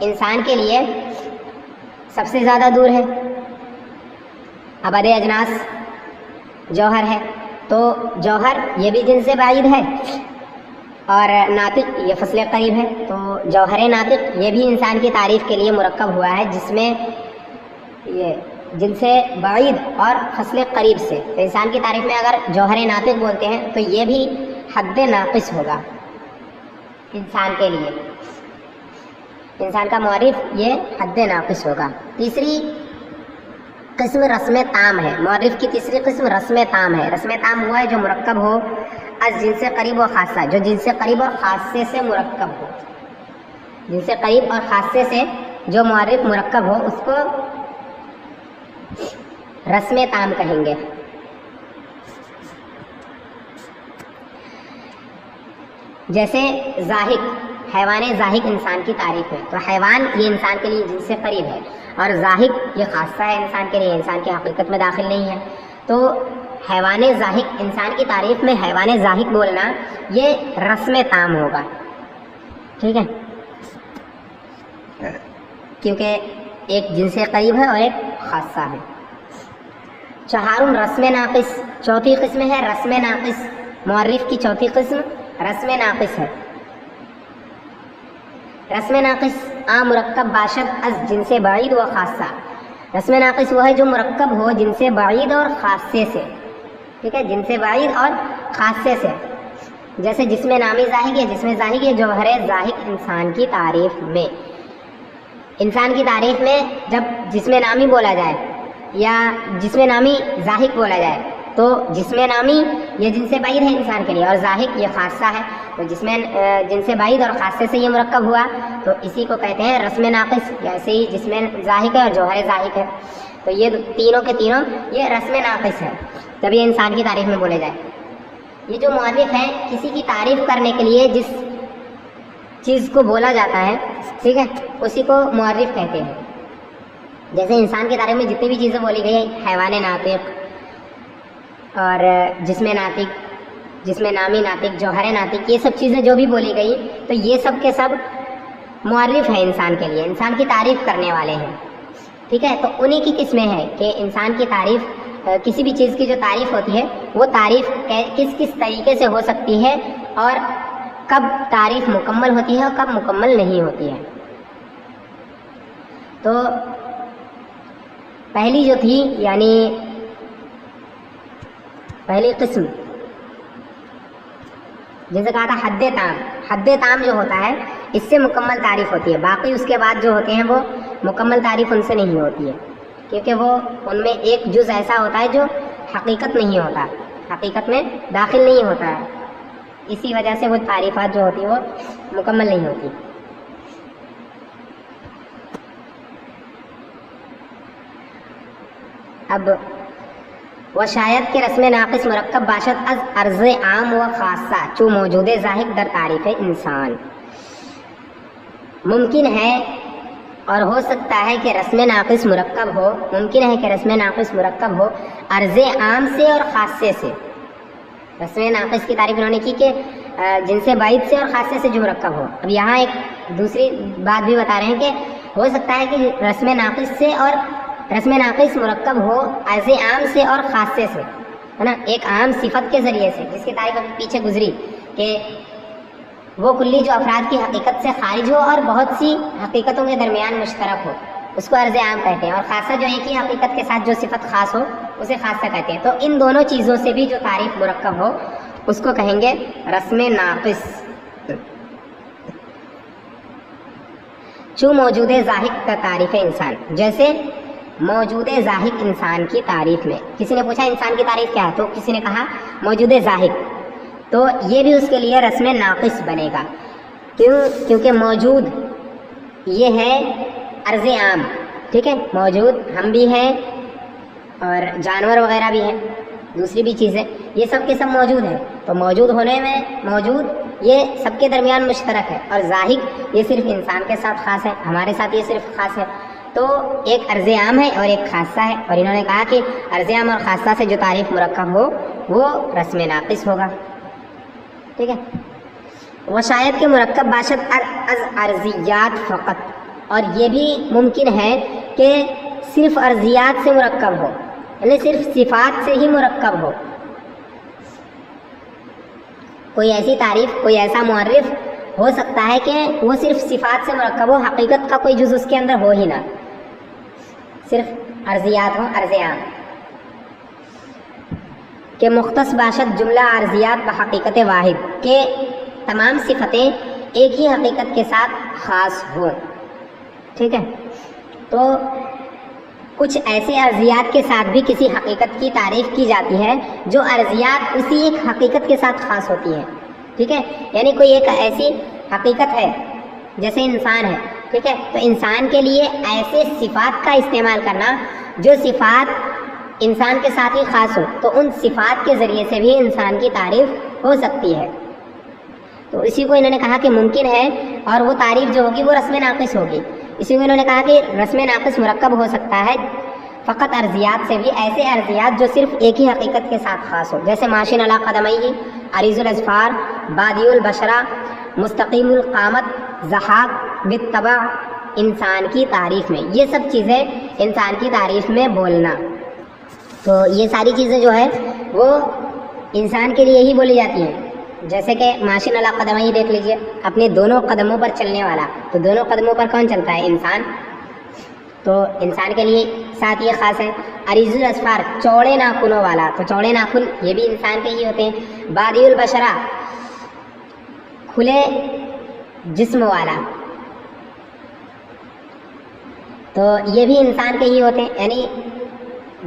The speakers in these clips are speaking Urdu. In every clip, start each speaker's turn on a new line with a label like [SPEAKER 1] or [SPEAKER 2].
[SPEAKER 1] انسان کے لیے سب سے زیادہ دور ہے. ابد اجناس جوہر ہے، تو جوہر یہ بھی جن سے بعید ہے، اور ناطق یہ فصل قریب ہے. تو جوہر ناطق یہ بھی انسان کی تعریف کے لیے مرکب ہوا ہے، جس میں یہ جن سے بعید اور فصل قریب سے. تو انسان کی تعریف میں اگر جوہر ناطق بولتے ہیں تو یہ بھی حد ناقص ہوگا انسان کے لیے. انسان کا معرف یہ حد ناقص ہوگا. تیسری قسم رسم تام ہے. معرف کی تیسری قسم رسم تام ہے. رسم تام ہوا ہے جو مرکب ہو از جنس قریب و خاصہ، جو جنس قریب اور خاصے سے مرکب ہو. جنس قریب اور خاصے سے جو معرف مرکب ہو اس کو رسم تام کہیں گے. جیسے زاہق، حیوان زاہق انسان کی تعریف ہے. تو حیوان یہ انسان کے لیے جن سے قریب ہے، اور زاہق یہ خاصہ ہے انسان کے لیے، انسان کی حقیقت میں داخل نہیں ہے. تو حیوان زاہق، انسان کی تعریف میں حیوان زاہق بولنا یہ رسم تام ہوگا. ٹھیک ہے، کیونکہ ایک جن سے قریب ہے اور ایک خاصہ ہے. چہارم رسم ناقص، چوتھی قسم ہے رسم ناقص. معرف کی چوتھی قسم رسم ناقص ہے. رسم ناقص مرکب باشد از جن سے بعید و خاصہ. رسم ناقص وہ ہے جو مرکب ہو جن سے بعید اور خاصے سے. ٹھیک ہے، جن سے بعید اور خاصے سے. جیسے جسم نامی زاہق ہے، جسم زاہق ہے جوہر زاہق انسان کی تعریف میں. انسان کی تعریف میں جب جسم نامی بولا جائے یا جسم نامی زاہق بولا جائے تو جسم نامی یہ جن سے بعید ہے انسان کے لیے، اور زاہق یہ خاصہ ہے. تو جن سے بعید اور خاصے سے یہ مرکب ہوا تو اسی کو کہتے ہیں رسم ناقص. ایسے ہی جسم زاہق ہے اور جوہر زاہق ہے، تو یہ تینوں کے تینوں یہ رسم ناقص ہے، تب یہ انسان کی تعریف میں بولے جائے. یہ جو معرف ہے کسی کی تعریف کرنے کے لیے جس چیز کو بولا جاتا ہے، ٹھیک ہے، اسی کو معرف کہتے ہیں. جیسے انسان کی تعریف میں جتنی بھی چیزیں بولی گئی، حیوان ناطق اور جسم ناطق، جسم نامی ناطق، جوہر ناطق، یہ سب چیزیں جو بھی بولی گئی تو یہ سب کے سب معرف ہیں انسان کے لیے، انسان کی تعریف کرنے والے ہیں. ٹھیک ہے، تو انہی کی قسمیں ہیں کہ انسان کی تعریف، کسی بھی چیز کی جو تعریف ہوتی ہے وہ تعریف کس کس طریقے سے ہو سکتی ہے، اور کب تعریف مکمل ہوتی ہے اور کب مکمل نہیں ہوتی ہے. تو پہلی جو تھی، یعنی پہلی قسم جیسے کہا تھا حد تام. حد تام جو ہوتا ہے اس سے مکمل تعریف ہوتی ہے. باقی اس کے بعد جو ہوتے ہیں وہ مکمل تعریف ان سے نہیں ہوتی ہے، کیونکہ وہ ان میں ایک جز ایسا ہوتا ہے جو حقیقت نہیں ہوتا، حقیقت میں داخل نہیں ہوتا ہے. اسی وجہ سے وہ تعریفات جو ہوتی ہیں وہ مکمل نہیں ہوتی. اب وہ شاید کہ رسم ناقص مرکب باشد از عرض عام و خاصہ چو موجود ظاہر در تعریف انسان. ممکن ہے اور ہو سکتا ہے کہ رسم ناقص مرکب ہو، ممکن ہے کہ رسم ناقص مرکب ہو عرض عام سے اور خاصے سے. رسم ناقص کی تعریف انہوں نے کی کہ جن سے بعید سے اور خاصے سے جو مرکب ہو. اب یہاں ایک دوسری بات بھی بتا رہے ہیں کہ ہو سکتا ہے کہ رسم ناقص سے اور رسم ناقص مرکب ہو عرض عام سے اور خاصے سے، ہے نا، ایک عام صفت کے ذریعے سے جس کی تعریف ابھی پیچھے گزری کہ وہ کلی جو افراد کی حقیقت سے خارج ہو اور بہت سی حقیقتوں کے درمیان مشترک ہو، اس کو عرض عام کہتے ہیں. اور خاصہ جو ایک ہی حقیقت کے ساتھ جو صفت خاص ہو اسے خاصہ کہتے ہیں. تو ان دونوں چیزوں سے بھی جو تعریف مرکب ہو اس کو کہیں گے رسم ناقص. چوں موجود ظاہق کا تعریف انسان. جیسے موجود ظاہق انسان کی تعریف میں کسی نے پوچھا انسان کی تعریف کیا ہے تو کسی نے کہا موجود ظاہق، تو یہ بھی اس کے لیے رسم ناقص بنے گا. کیونکہ موجود یہ ہے عرض عام. ٹھیک ہے، موجود ہم بھی ہیں اور جانور وغیرہ بھی ہیں، دوسری بھی چیزیں، یہ سب کے سب موجود ہیں. تو موجود ہونے میں موجود یہ سب کے درمیان مشترک ہے، اور ظاہق یہ صرف انسان کے ساتھ خاص ہے، ہمارے ساتھ یہ صرف خاص ہے. تو ایک عرض عام ہے اور ایک خاصہ ہے، اور انہوں نے کہا کہ عرض عام اور خاصہ سے جو تعریف مرکب ہو وہ رسم ناقص ہوگا. ٹھیک ہے، وہ شاید کہ مرکب باشد از عرضیات فقط. اور یہ بھی ممکن ہے کہ صرف عرضیات سے مرکب ہو، یعنی صرف صفات سے ہی مرکب ہو. کوئی ایسی تعریف، کوئی ایسا معرف ہو سکتا ہے کہ وہ صرف صفات سے مرکب ہو، حقیقت کا کوئی جز اس کے اندر ہو ہی نہ، صرف عرضیات ہوں، عرضیات کہ مختص باشد جملہ عرضیات بحقیقت واحد، کہ تمام صفتیں ایک ہی حقیقت کے ساتھ خاص ہوں. ٹھیک ہے، تو کچھ ایسے عرضیات کے ساتھ بھی کسی حقیقت کی تعریف کی جاتی ہے جو عرضیات اسی ایک حقیقت کے ساتھ خاص ہوتی ہیں. ٹھیک ہے، یعنی کوئی ایک ایسی حقیقت ہے جیسے انسان ہے. ٹھیک ہے، تو انسان کے لیے ایسے صفات کا استعمال کرنا جو صفات انسان کے ساتھ ہی خاص ہو، تو ان صفات کے ذریعے سے بھی انسان کی تعریف ہو سکتی ہے. تو اسی کو انہوں نے کہا کہ ممکن ہے، اور وہ تعریف جو ہوگی وہ رسم ناقص ہوگی. اسی کو انہوں نے کہا کہ رسم ناقص مرکب ہو سکتا ہے فقط عرضیات سے بھی، ایسے عرضیات جو صرف ایک ہی حقیقت کے ساتھ خاص ہو، جیسے ماشن علی قدمیہ، عریض الاظفار، بادی البشرہ، مستقیم القامت، ضحاک بالطبع. انسان کی تعریف میں یہ سب چیزیں انسان کی تعریف میں بولنا، تو یہ ساری چیزیں جو ہے وہ انسان کے لیے ہی بولی جاتی ہیں. جیسے کہ ماشن علی قدمیہ دیکھ لیجئے، اپنے دونوں قدموں پر چلنے والا. تو دونوں قدموں پر کون چلتا ہے؟ انسان. تو انسان کے لیے ساتھ یہ خاص ہے. عریض الاظفار، چوڑے ناخنوں والا. تو چوڑے ناخن یہ بھی انسان کے ہی ہوتے ہیں. بادی البشرہ، کھلے جسم والا. تو یہ بھی انسان کے ہی ہوتے ہیں، یعنی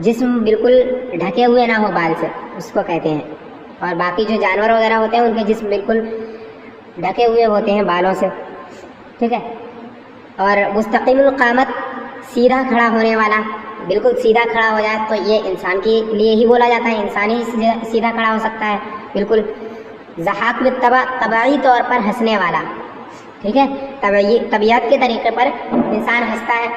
[SPEAKER 1] جسم بالکل ڈھکے ہوئے نہ ہو بال سے، اس کو کہتے ہیں. اور باقی جو جانور وغیرہ ہوتے ہیں ان کے جسم بالکل ڈھکے ہوئے ہوتے ہیں بالوں سے. ٹھیک ہے، اور مستقیم القامت، سیدھا کھڑا ہونے والا، بالکل سیدھا کھڑا ہو جائے تو یہ انسان کے لیے ہی بولا جاتا ہے، انسان ہی سیدھا کھڑا ہو سکتا ہے بالکل. ضحاک بالطبع، طبعی طور پر ہنسنے والا. ٹھیک ہے، طبیعت کے طریقے پر انسان ہنستا ہے.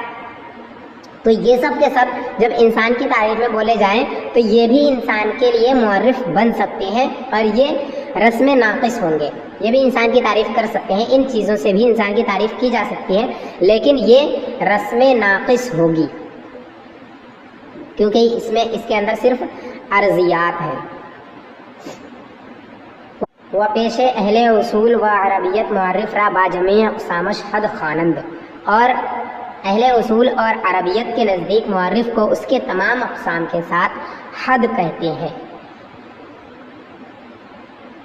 [SPEAKER 1] تو یہ سب کے سب جب انسان کی تعریف میں بولے جائیں تو یہ بھی انسان کے لیے معرف بن سکتے ہیں، اور یہ رسم ناقص ہوں گے. یہ بھی انسان کی تعریف کر سکتے ہیں، ان چیزوں سے بھی انسان کی تعریف کی جا سکتی ہے، لیکن یہ رسم ناقص ہوگی کیونکہ اس کے اندر صرف عرضیات ہیں. وہ پیش اہل اصول و عربیت معرف را با جمیع اقسامش حد خوانند، اور اہل اصول اور عربیت کے نزدیک معرف کو اس کے تمام اقسام کے ساتھ حد کہتے ہیں.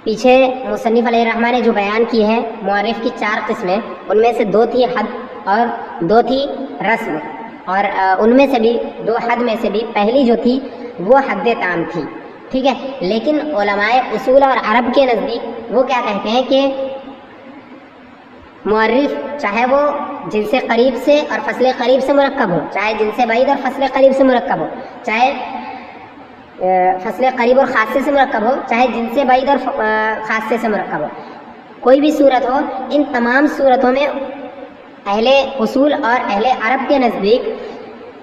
[SPEAKER 1] پیچھے مصنف علیہ الرحمٰن نے جو بیان کی ہے معرف کی 4 قسمیں، ان میں سے 2 تھی حد اور 2 تھی رسم، اور ان میں سے بھی 2 حد میں سے بھی پہلی جو تھی وہ حد تام تھی. ٹھیک ہے، لیکن علماء اصول اور عرب کے نزدیک وہ کیا کہتے ہیں کہ معرف چاہے وہ جن سے قریب سے اور فصل قریب سے مرکب ہو، چاہے جن سے بعید اور فصل قریب سے مرکب ہو، چاہے فصل قریب اور خاصے سے مرکب ہو، چاہے جن سے بعید اور خاصے سے مرکب ہو، کوئی بھی صورت ہو، ان تمام صورتوں میں اہل اصول اور اہل عرب کے نزدیک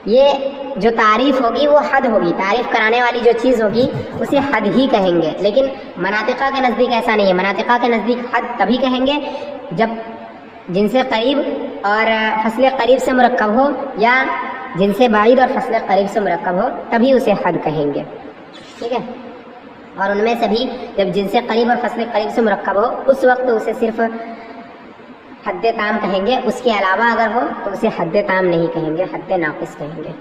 [SPEAKER 1] یہ جو تعریف ہوگی وہ حد ہوگی. تعریف کرانے والی جو چیز ہوگی اسے حد ہی کہیں گے. لیکن مناطقہ کے نزدیک ایسا نہیں ہے. مناطقہ کے نزدیک حد تبھی کہیں گے جب جن سے قریب اور فصل قریب سے مرکب ہو، یا جن سے بعید اور فصل قریب سے مرکب ہو، تبھی اسے حد کہیں گے. ٹھیک ہے، اور ان میں سے بھی جب جن سے قریب اور فصل قریب سے مرکب ہو اس وقت اسے صرف حد تام کہیں گے. اس کے علاوہ اگر ہو تو اسے حد تام نہیں کہیں گے، حد ناقص کہیں گے.